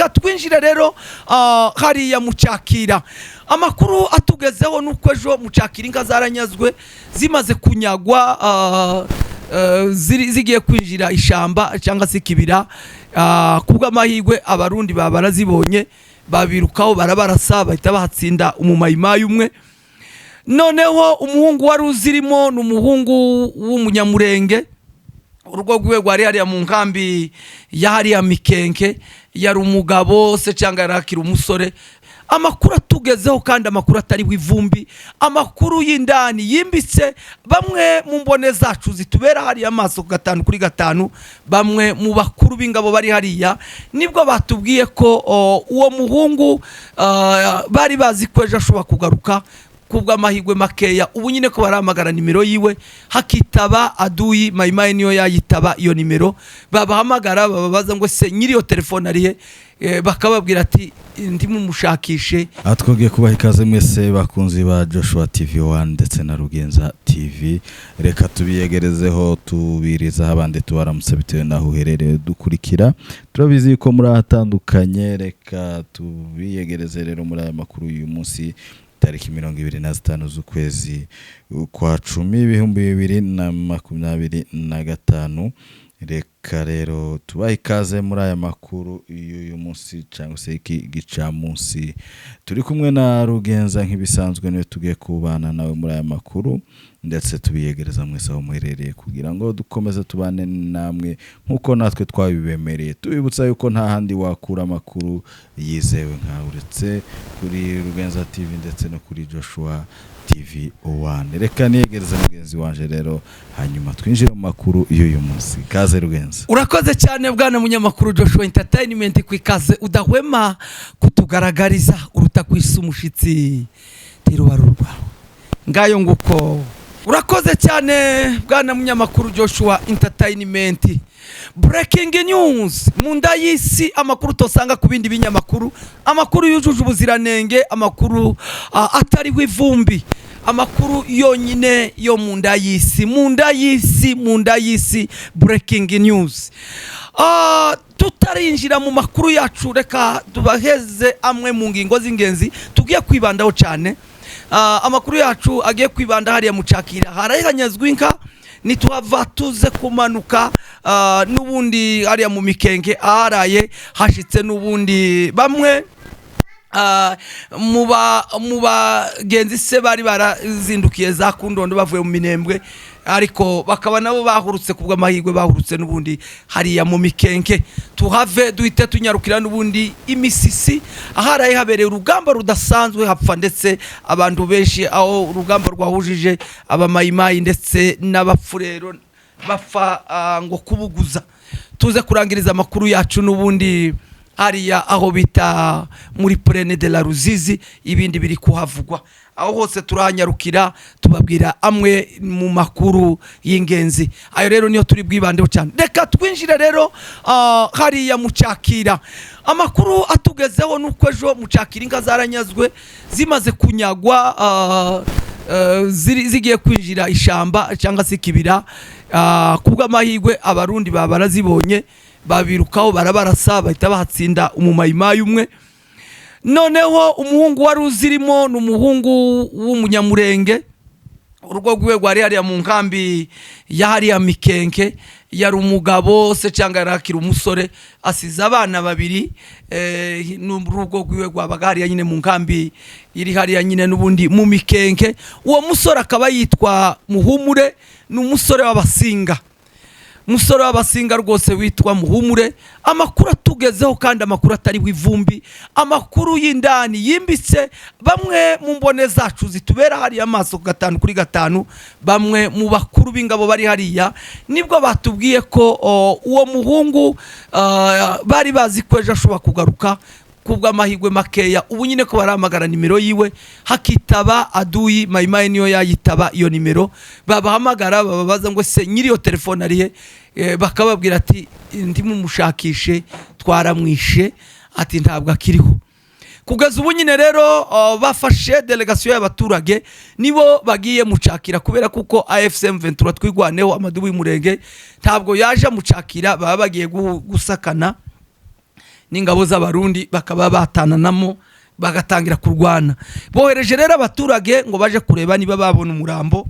reka twinjire rero hariya mucakira. Amakuru atugezeho nuko ejo mucakira inka zaranyazwe zimaze kunyagwa zigiye kwinjira ishamba cyangwa se kibira. Kubw'amahirwe abarundi babarazibonye babirukaho barabarasa bahita bahatsinda umumayimayi umwe. Noneho umuhungu wari uzirimo n'umuhungu w'umunyamurenge, urugo rwiwe rwari hariya mu nkambi ya hariya Mikenke, yari umugabo se cyangwa yarakira umusore. Amakuru atugezeho kandi amakuru atari w'ivumbi, amakuru y'indani yimbitse. Bamwe mu mbone zacu zitubera hariya amaso 5 kuri 5, bamwe mu bakuru b'ingabo bari hariya nibwo batubwiye ko uwo muhungu bari bazi ko ejo ashobora kugaruka. Kubw'amahirwe makeya ubu nyine ko baramagara nimero yiwe hakitaba Aduyi Mayimayi niyo yayitaba iyo nimero. Babahamagara bababaza ngo se nyiri yo telefone arihe, bakababwira ati ndimo mushakishe. Atwogiye kubaha ikaze mwese bakunzi ba Joshua TV1 ndetse na Rugenza TV. Reka tubiyegerezeho tubiriza abandi tubaramutse bitewe naho uherereye dukurikira. Turabizi ko muri ahatandukanye, reka tubiyegereze rero muri aya makuru uyu munsi tariki 25 z'ukwezi kwa 10 2025. Reka rero tubaha ikaze muri aya makuru uyu munsi cyangwa se iki gicamunsi. Turi kumwe na Rugenza nk'ibisanzwe niwe tugiye kubana nawe muri aya makuru, ndetse tubiyegereza mwese aho muherereye kugira ngo dukomeze tubane namwe nkuko natwe twabibemereye. Tubibutsa yuko nta handi wakura amakuru yizewe nka uretse kuri Rugenza TV ndetse no kuri Joshua TV1. Reka niyegereze mugenzi wanje rero hanyuma twinjire mu makuru y'uyu munsi. Kaze Rugenza. Urakoze cyane bwana munyamakuru Joshua Entertainment, kwikaze udahwema kutugaragariza uruta kwisa umushitsi tirubarurwa ngayo nguko. Urakoze cyane bwana munyamakuru Joshua Entertainment. Breaking news munda y'isi, amakuru tosanga ku bindi binyamakuru, amakuru yujuje ubuziranenge, amakuru atari w'ivumbi, amakuru yonyine yo munda y'isi. Breaking news. Tutarinjira mu makuru yacu, reka tubaheze amwe mu ngingo z'ingenzi tugiye kwibandaho cyane. Amakuru yacu agiye kwibanda hariya mucakira harahanyazwe inka, nituhava tuze kumanuka n'ubundi hariya mu Mikenke aharaye hashitse n'ubundi bamwe mu bagenzi se bari barazindukiye za Kundondo bavuye mu Minembwe, ariko bakaba nabo bahurutse kubw'amahirwe bahurutse n'ubundi hariya mu Mikenke. Tuhave duhite tunyarukira n'ubundi imisisi aharaye habereye urugamba rudasanzwe, hapfa ndetse abantu benshi, aho urugamba rwahujije abamayimayi ndetse n'abapfurero bapfa ngo kubuguza. Tuze kurangiriza amakuru yacu n'ubundi hariya aho bita muri Plaine de la Ruzizi, ibindi biri kuhavugwa. Aho hose turahanyarukira tubabwira amwe mu makuru y'ingenzi. Ayo rero niyo turi bwibandeho cyane. Reka twinjire rero hariya mucakira. Amakuru atugezeho nuko ejo mucakira inka zaranyazwe zimaze kunyagwa zigiye kwinjira ishamba cyangwa se kibira. Kubw'amahirwe abarundi babarazibonye babirukaho barabarasa bahita bahatsinda umumayimayi umwe. Noneho umuhungu wari uzirimo n'umuhungu w'umunyamurenge, urugo rwiwe rwari hariya mu nkambi ya hariya Mikenke, yari umugabo se cyangwa yarakira umusore. Asize abana babiri, n'urugo rwiwe rwabaga hariya nyine mu nkambi iri hariya nyine n'ubundi mu Mikenke. Uwo musore akaba yitwa Muhumure, n'umusore w'abasinga, musore w'abasinga rwose witwa Muhumure. Amakuru atugezeho kandi amakuru atari w'ivumbi, amakuru y'indani yimbitse. Bamwe mu mbone zacu zitubera hariya amaso 5 kuri 5, bamwe mu bakuru b'ingabo bari hariya nibwo batubwiye ko uwo muhungu bari bazi ko ejo ashobora kugaruka. Kubw'amahirwe makeya ubu nyine ko baramagara nimero yiwe hakitaba Aduyi Mayimayi niyo yayitaba iyo nimero. Babahamagara bababaza ngo se nyiri yo telefone arihe, bakababwira ati ndimo mushakishe twaramwishe, ati ntabwo akiriho. Kugeza ubu nyine rero bafashe delegation y'abaturage nibo bagiye mucakira, kubera kuko AFCM 23 twigwaneho Amadubi Murenge ntabwo yaje mucakira, baba bagiye gusakana n'ingabo z'abarundi bakaba batananamo bagatangira kurwana. Bohereje rero abaturage ngo baje kureba niba babona umurambo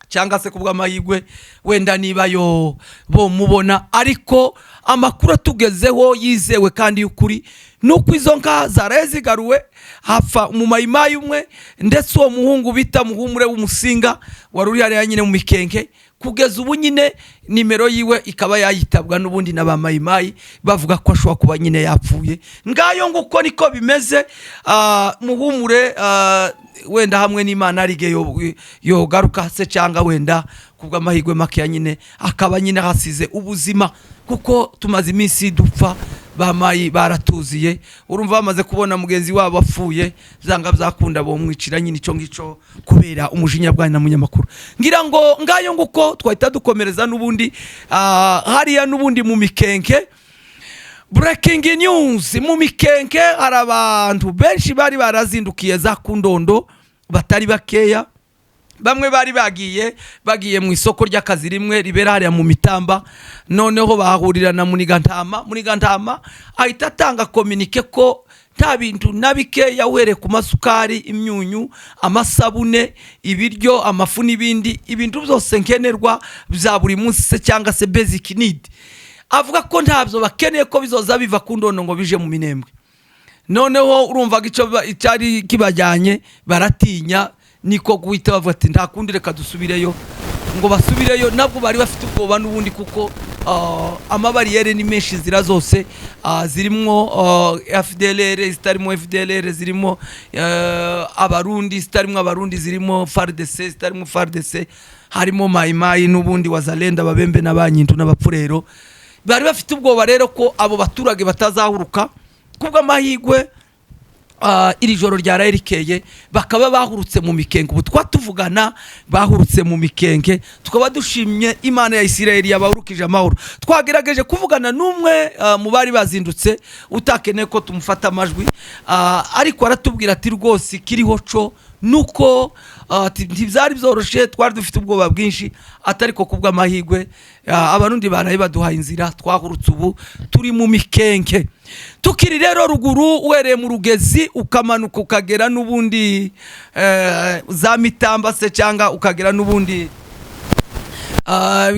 cyangwa se kubw'amahirwe wenda niba yo bo mubona, ariko amakuru tugezeho yizewe kandi y'ukuri nuko izo nka zarazigaruwe hapfa mu mayimayi umwe, ndetse uwo muhungu bita Muhumure w'umusinga wari uri hariya nyine mu Mikenke, kugeza ubu nyine nimero yiwe ikaba yayitabwa n'ubundi na ba mayimayi bavuga ko ashobora kuba nyine yapfuye. Ngayo nguko niko bimeze. Muhumure wenda hamwe n'Imana arige yo garuka se cyangwa wenda kubw'amahirwe make nyine akaba nyine hasize ubuzima, kuko tumaze iminsi dupfa bamayi baratuziye. Urumva bamaze kubona mugenzi wabo apfuye zanga byakunda bo mwicira nyine ico ngico kubera umujinya bwa na munyamakuru. Ngira ngo ngayo nguko twahita dukomereza n'ubundi hariya n'ubundi mu Mikenke. Breaking news mu Mikenke, hari abantu benshi bari barazindukiye za Kundondo batari bakeya. Bamwe bari bagiye mu isoko ry'akazi rimwe ribera hariya mu Mitamba, noneho bahurira na Munigantama ahita atanga communique ko nta bintu nabikeya were ku masukari, imyunyu, amasabune, ibiryo, amafu n'ibindi, ibintu byose nkenerwa bya buri munsi se cyangwa se basic need. Avuga ko ntabyo bakeneye ko bizoza biva Kundondo ngo bije mu Minembwe. Noneho urumva gico cyari kibajyanye baratinya, niko guhita bavuga ati nta kundi reka dusubireyo. Ngo basubireyo nabwo bari bafite ubwoba n'ubundi, kuko amabariyere ni menshi zira zose, zirimo FDLR, zitarimo FDLR, zirimo abarundi, zitarimo abarundi, zirimo FARDC, zitarimo FARDC, harimo mayimayi n'ubundi wazalenda babembe n'abanyintu n'abapfurero. Bari bafite ubwoba rero ko abo baturage batazahuruka. Kubw'amahirwe iri joro ryarayerekeye bakaba bahurutse mu Mikenke. Ubu twatuvugana bahurutse mu Mikenke, tukaba dushimye Imana ya Isirayeli yabahurukije amahoro. Twagerageje kuvugana n'umwe mu bari bazindutse utakeneye ko tumufata amajwi, ariko aratubwira ati rwose kiriho co nuko ntibyari byoroshe, twari dufite ubwoba bwinshi, atariko kubw'amahirwe abarundi baraye baduhaye inzira, twahurutse ubu turi mu Mikenke. Tukiri rero ruguru wereye mu Rugezi ukamanuka ukagera n'ubundi za Mitamba se cyangwa ukagera n'ubundi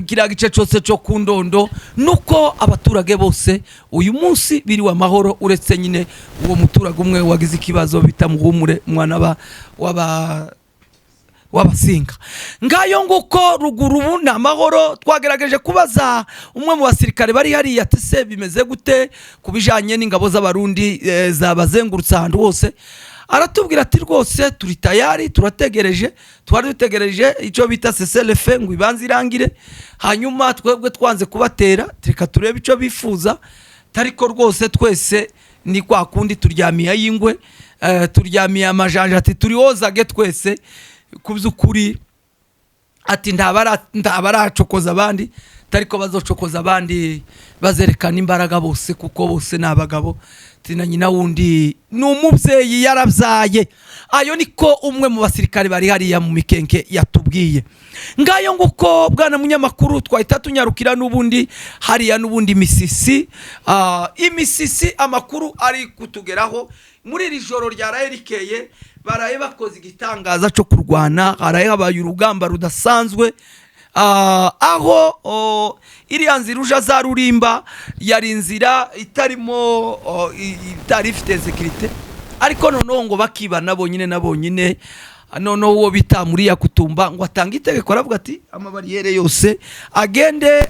kiriya gice cyose cyo Kundondo, nuko abaturage bose uyu munsi biriwe amahoro, uretse nyine uwo muturage umwe wagize ikibazo bita Muhumure mwana w'abasinga. Ngayo nguko ruguru ubu ni amahoro. Twagerageje kubaza umwe mu basirikare bari hariya ati se bimeze gute kubijanye n'ingabo z'abarundi zabazengurutse ahantu hose. Aratubwira ati rwose turi tayari, turategereje, twari dutegereje icyo bita CCLF ngo ibanze irangire, hanyuma twebwe twanze kubatera reka turebe icyo bifuza. Tariko rwose twese ni kwa kundi turyamiye y'ingwe, turyamiye amajanja, ati turi hozage twese kubyukuri, ati ndabaracokoza abandi, tariko bazocokoza abandi bazerekana imbaraga bose, kuko bose nabagabo. Tina nyina wundi n'umubyeyi yarabyaye. Ayo niko umwe mu basirikare bari hariya mu Mikenke yatubwiye. Ngayo nguko bwana munyamakuru twahita tunyarukira n'ubundi hariya n'ubundi Misisi. Imisisi amakuru ari kutugeraho muri iri joro ryarayerekeye, baraye bakoze igitangaza cyo kurwana, haraye habaye urugamba rudasanzwe. Aho iriya nzira uja za Rurimba yari inzira itarimo itari ifite sekirite, ariko noneho ngo bakiba nabonyine noneho uwo bita muri ya Kutumba ngo atanga itegeko, aravuga ati amabariyere yose agende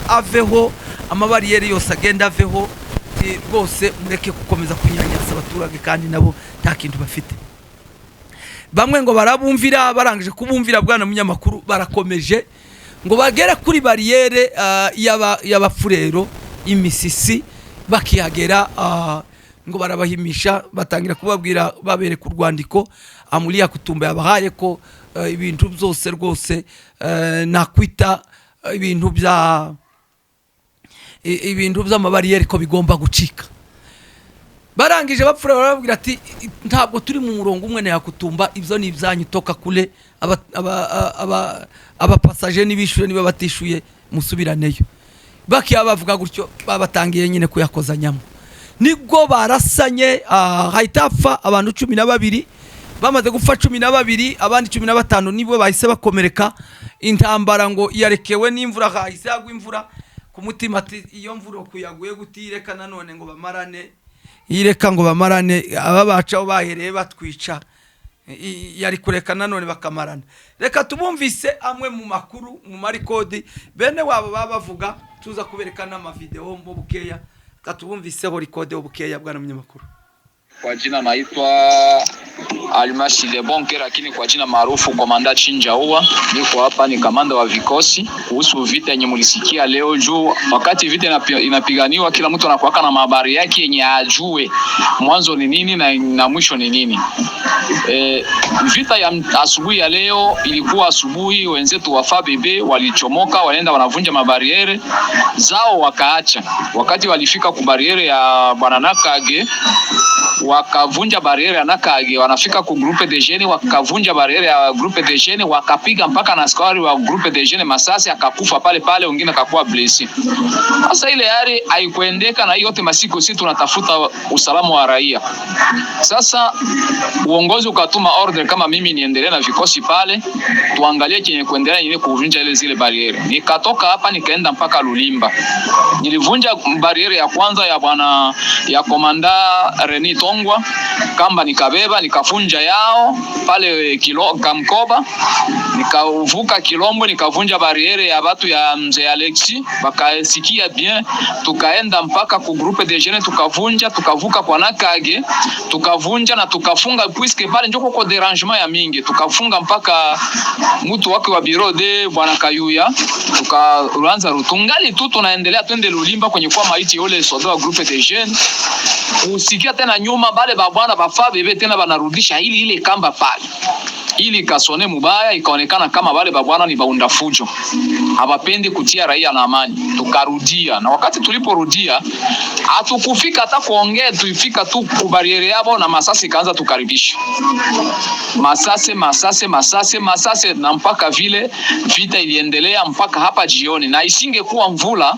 aveho, amabariyere yose agenda aveho, rwose mureke gukomeza kunyanyasa abaturage kandi nabo nta kintu bafite. Bamwe ngo barabumvira, barangije kubumvira bwana munyamakuru barakomeje ngo bagera kuri bariyere y'abafurero Imisisi, bakihagera ngo barabahimisha, batangira kubabwira babereka urwandiko muri ya Kutumba yabahaye ko ibintu byose rwose nakwita ibintu by'amabariyeri ko bigomba gucika. Barangije bapfura barabwira ati ntabwo turi mu murongo umwe na ya Kutumba, ibyo ni ibyanyu toka kule, abapasaje n'ibishuye niba batishuye musubiraneyo. Bakiya bavuga gutyo babatangiye nyine kuyakozanyamo. nibwo barasanye hahitapfa abantu 12 bamaze gupfa 12 abandi 15 nibo bahise bakomereka intambara ngo yarekewe n'imvura hahise hagwa imvura ku mutima ati iyo mvura kuyaguye gutireka nanone ngo bamarane ireka ngo bamarane ababacaho bahereye batwica yari kureka nanone bakamarana reka tubumvise amwe mu makuru mu marikodi bene wabo babavuga tuza kubereka n'ama video mbo bukeya katubumvise ho rikode bukeya bwana munyamakuru. Kwa jina naitwa Almasi Lebonke, lakini kwa jina maarufu Komanda Chinjaua. Niko hapa ni kamanda wa vikosi kuhusu vita yenye mulisikia leo juu. Wakati vita inapiganiwa kila mtu anakuwa na habari yake yenye ajue mwanzo ni nini na mwisho ni nini. Vita ya asubuhi ya leo ilikuwa asubuhi, wenzetu wa FABB walichomoka wanaenda wanavunja mabariere zao wakaacha. Wakati walifika ku bariere ya Bwana Nakage wakavunja bariere ya Nakage, wanafika ku groupe de jeunes wakavunja bariere ya groupe de jeunes, wakapiga mpaka na askari wa groupe de jeunes masasi akakufa pale pale, wengine akakuwa blessé. Sasa ile yari haikuendeka, na yote masiku sisi tunatafuta usalama wa raia. Sasa uongozi ukatuma order kama mimi niendelee na vikosi pale tuangalie kenye kuendelea ile kuvunja ile zile bariere. Nikatoka hapa nikaenda mpaka Lulimba. Nilivunja bariere ya kwanza ya bwana ya komanda Reni Tongwa, kamba nikabeba nikafunja yao pale Kamkoba, nikavuka Kilombo nikavunja bariere ya watu ya mzee Alexi, bakasikia bien, tukaenda mpaka ku groupe de jeunes tukavunja, tukavuka kwa Nakage tukavunja na tukafunga puisque pale njoko kwa derangement ya mingi, tukafunga mpaka mtu wake wa bureau de bwana Kayuya, tukaanza rutungali tu tunaendelea twende Lulimba kwenye kwa maiti yule soda wa groupe de jeunes. Usikia tena nyuma bale babwana bafa bebe tena banarudisha ile kamba pale. Ili kasone mubaya, ikaonekana kama wale babwana ni baunda fujo, hawapendi kutia raia na amani. Tukarudia, na wakati tuliporudia hatukufika hata kuongea, tulifika tu ku bariere yao na masasi kaanza tukaribisha masase na mpaka vile vita iliendelea mpaka hapa jioni. Na isingekuwa mvula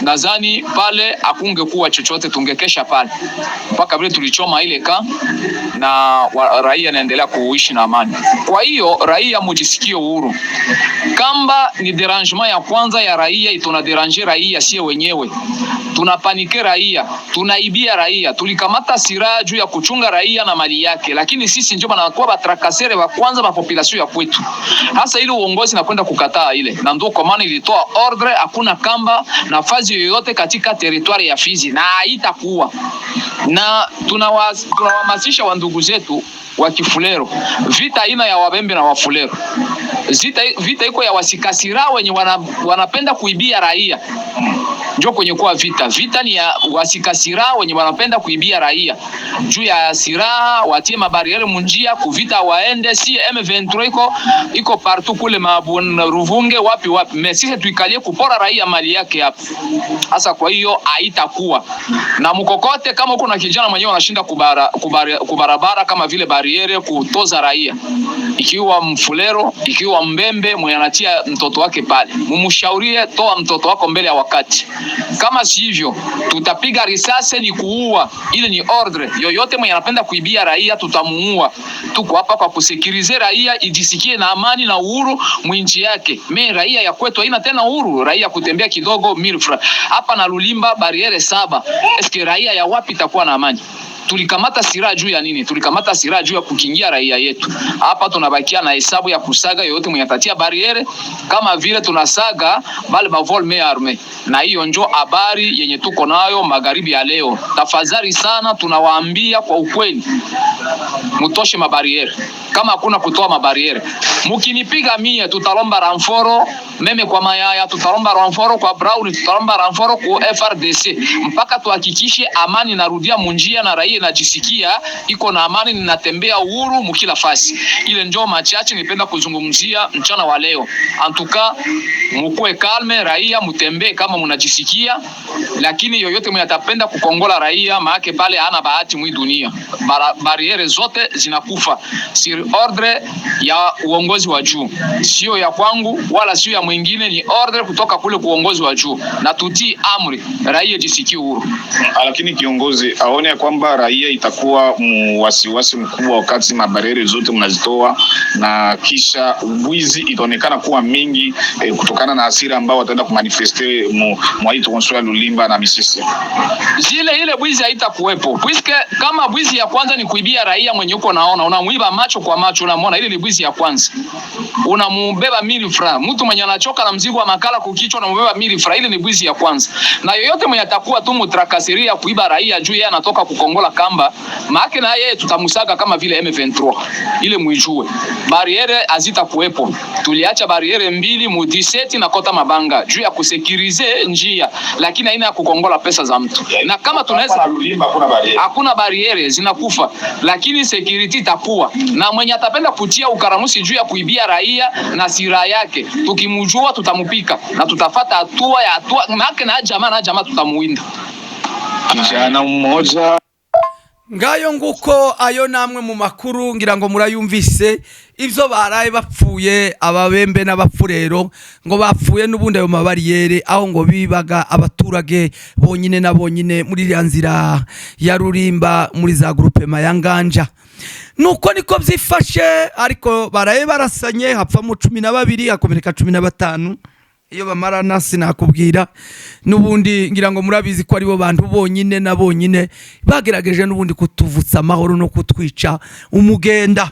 nadhani pale hakungekuwa chochote, tungekesha pale mpaka vile tulichoma ile na raia naendelea kuishi na amani. Kwa hiyo raia mujisikie uhuru. Kamba ni derangement ya kwanza ya raia, ituna deranger raia sie wenyewe. Tunapanike raia, tunaibia raia, tulikamata silaha juu ya kuchunga raia na mali yake, lakini sisi ndio banakuwa batrakasere wa kwanza ba population ya kwetu. Hasa ile uongozi na kwenda kukataa ile. Na ndio kwa maana ilitoa ordre hakuna kamba nafasi yoyote katika territoire ya Fizi na haitakuwa. Na tunawahamasisha wa ndugu zetu wa Kifulero, vita ina ya Wabembe na Wafulero. Vita iko ya wasikasira wenye wanapenda kuibia raia. Njoo kwenye kwa vita ni ya wasikasira wenye wanapenda kuibia raia. Juu ya silaha watie mabariere munjia kuvita waende, si M23 iko partout kule Ruvunge wapi. Sisi tuikalie kupora raia mali yake hapa. Hasa kwa hiyo haitakuwa. Na mkokote kama uko na kijana mwenyewe anashinda kubarabara kama vile bariere kutoza raia. Ikiwa Mfulero, ikiwa Mbembe mwenye anatia mtoto wake pale, mumshaurie toa mtoto wako mbele ya wakati. Kama si hivyo tutapiga risasi ni kuua. Ile ni ordre. Yoyote mwenye anapenda kuibia raia tutamuua. Tuko hapa kwa kusekirize raia ijisikie na amani na uhuru mwinchi yake. Raia ya kwetu haina tena uhuru. Raia kutembea kidogo milfra. Hapa na Lulimba bariere 7. Eske raia ya wapi itakuwa na amani? Tulikamata silaha juu ya nini? Tulikamata silaha juu ya kukingia raia yetu. Hapa tunabakia na hesabu ya kusaga yote mwenye atatia bariere, kama vile tunasaga bale bavolme arme. Na hiyo njo habari yenye tuko nayo magharibi ya leo. Tafadhali sana tunawaambia kwa ukweli, mutoshe mabariere. Kama hakuna kutoa mabariere, mukinipiga mie tutalomba ranforo meme kwa Mayaya, tutalomba ranforo kwa Brown, tutalomba ranforo kwa FRDC mpaka tuhakikishe amani narudia munjia na raia najisikia iko na amani, ninatembea uhuru mukila fasi. Ile njoo machache nipenda kuzungumzia mchana wa leo. Antuka mukue kalme, raia mutembee kama munajisikia, lakini yoyote mwenye atapenda kukongola raia maake pale hana bahati mwi dunia. Bariere zote zinakufa sur ordre ya uongozi wa juu, sio ya kwangu wala sio ya mwingine, ni ordre kutoka kule kuongozi wa juu, na tutii amri, raia jisikie huru. Lakini kiongozi aone kwamba raia itakuwa wasiwasi mkubwa wakati mabarere zote mnazitoa, na kisha wizi itaonekana kuwa mingi kutokana na hasira ambao wataenda kumanifeste mwaito Konsola Lulimba na Misisi. Ile bwizi haitakuwepo. Puisque kama bwizi ya kwanza ni kuibia raia mwenye uko naona, unamuiba macho kwa macho, unamwona, ile ni bwizi ya kwanza. Unamubeba 1000 francs. Mtu mwenye anachoka na mzigo wa makala kukichwa, unamubeba 1000 francs, ile ni bwizi ya kwanza. Na yoyote mwenye atakuwa tu mutrakasiria kuiba raia juu yeye anatoka kukongola kamba, maana na yeye tutamusaga kama vile M23. Ile muijue. Barriere hazitakuwepo. Tuliacha barriere 2 mu 17 na Kota Mabanga juu ya kusekirize njia, lakini haina ya kukongola pesa za mtu. Na kama tunaweza hakuna barriere zinakufa, lakini security itakuwa. Na mwenye atapenda kutia ukaramusi juu ya kuibia raia na sira yake, tukimjua tutamupika na tutafata hatua maana na jamaa tutamuwinda. Kijana mmoja ngayo nguko ayo namwe mu makuru ngira ngo murayumvise ivyo baraye bapfuye ababembe n'abapfurero ngo bapfuye n'ubundi ayo mabariyere aho ngo bibaga abaturage bonyine na bonyine muri ya nzira ya Rulimba muri za groupe Mayanganja. Nuko niko byifashe, ariko baraye barasanye hapfa mu 12 hakomereka 15. Iyo bamarana sinakubwira n'ubundi ngira ngo murabizi ko ari bo bantu bonyine na bonyine bagerageje n'ubundi kutuvutsa amahoro no kutwica umugenda.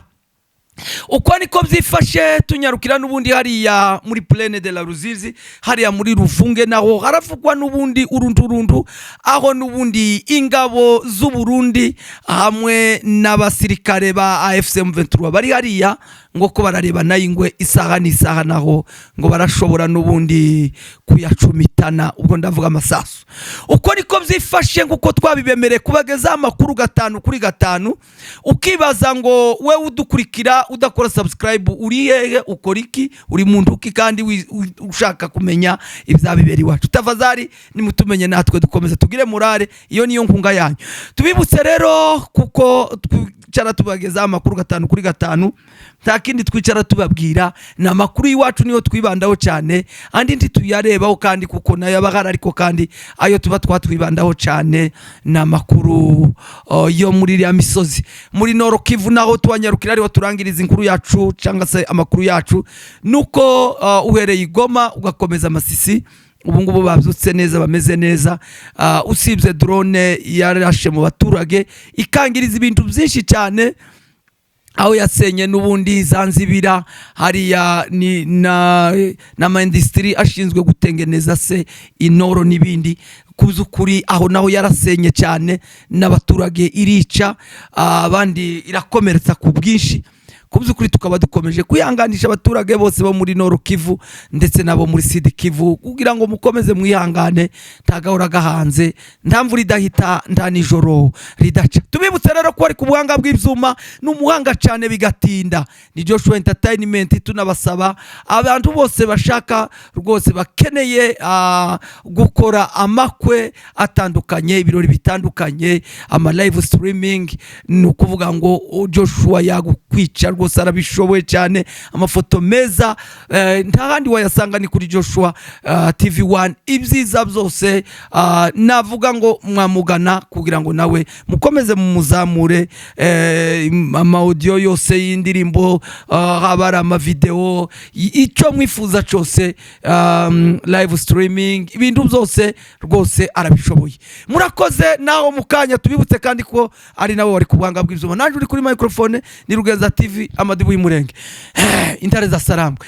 Uko niko byifashe, tunyarukira n'ubundi hariya muri Plaine de la Ruzizi, hariya muri Rufunge naho haravugwa n'ubundi urunturundu, aho n'ubundi ingabo z'u Burundi hamwe n'abasirikare ba AFC M23 bari hariya ngo ko barareba nayingwe isaha n'isaha, naho ngo barashobora n'ubundi kuyacumitana, ubwo ndavuga amasasu. Uko niko byifashe nguko twabibemere kubageza amakuru 5 kuri 5, ukibaza ngo we udukurikira udakora subscribe uri hehe, ukora iki, uri muntu ki, kandi ushaka kumenya ibyabiberi wacu, tafadhali nimutumenye natwe dukomeze tugire morale. Iyo niyo nkunga yanyu. Tubibutse rero kuko twicara tubageza amakuru 5 kuri 5, nta kindi twicara tubabwira na makuru yiwacu niyo twibandaho cyane, andi ndi tuyarebaho kandi kuko nayo abagara, ariko kandi ayo tuba twatwibandaho cyane na makuru yo muri ya misozi muri Nord Kivu, naho twanyarukira ariho turangiriza inkuru yacu cyangwa se amakuru yacu. Nuko uhereye Igoma ugakomeza Masisi, ubu ngubu babyutse neza, bameze neza, usibye drone yarashe mu baturage ikangiriza ibintu byinshi cyane, aho yasenye n'ubundi Zanzibira hariya ni na industry ashinzwe gutengeneza se inoro n'ibindi kuzukuri, aho naho yarasenye cyane n'abaturage irica, abandi irakomeretsa ku bwinshi. Kubyukuri tukaba dukomeje kuyanganisha abaturage bose bo muri Nord Kivu ndetse nabo muri Sud Kivu kugira ngo mukomeze mwihangane, ntagahora gahanze, nta mvura idahita, nta nijoro ridaca. Tubibutse rero ko ari ku buhanga bw'ibyuma n'umuhanga cyane bigatinda ni Joshua Entertainment. Tunabasaba abantu bose bashaka rwose bakeneye gukora amakwe atandukanye, ibirori bitandukanye, ama live streaming, nukuvuga ngo Joshua yagukwica rwose arabishoboye cyane, amafoto meza, nta handi wayasanga ni kuri Joshua TV1. Ibyiza byose navuga ngo mwamugana kugira ngo nawe mukomeze mumuzamure, ama audio yose y'indirimbo, habara ama video, icyo mwifuza cyose, live streaming, ibintu byose rwose arabishoboye. Murakoze naho mukanya. Tubibutse kandi ko ari nabo bari kubanga bw'ibyuma, nanje uri kuri microphone ni Rugenza TV Amadibu y'Umurenge, intare za Sarambwe.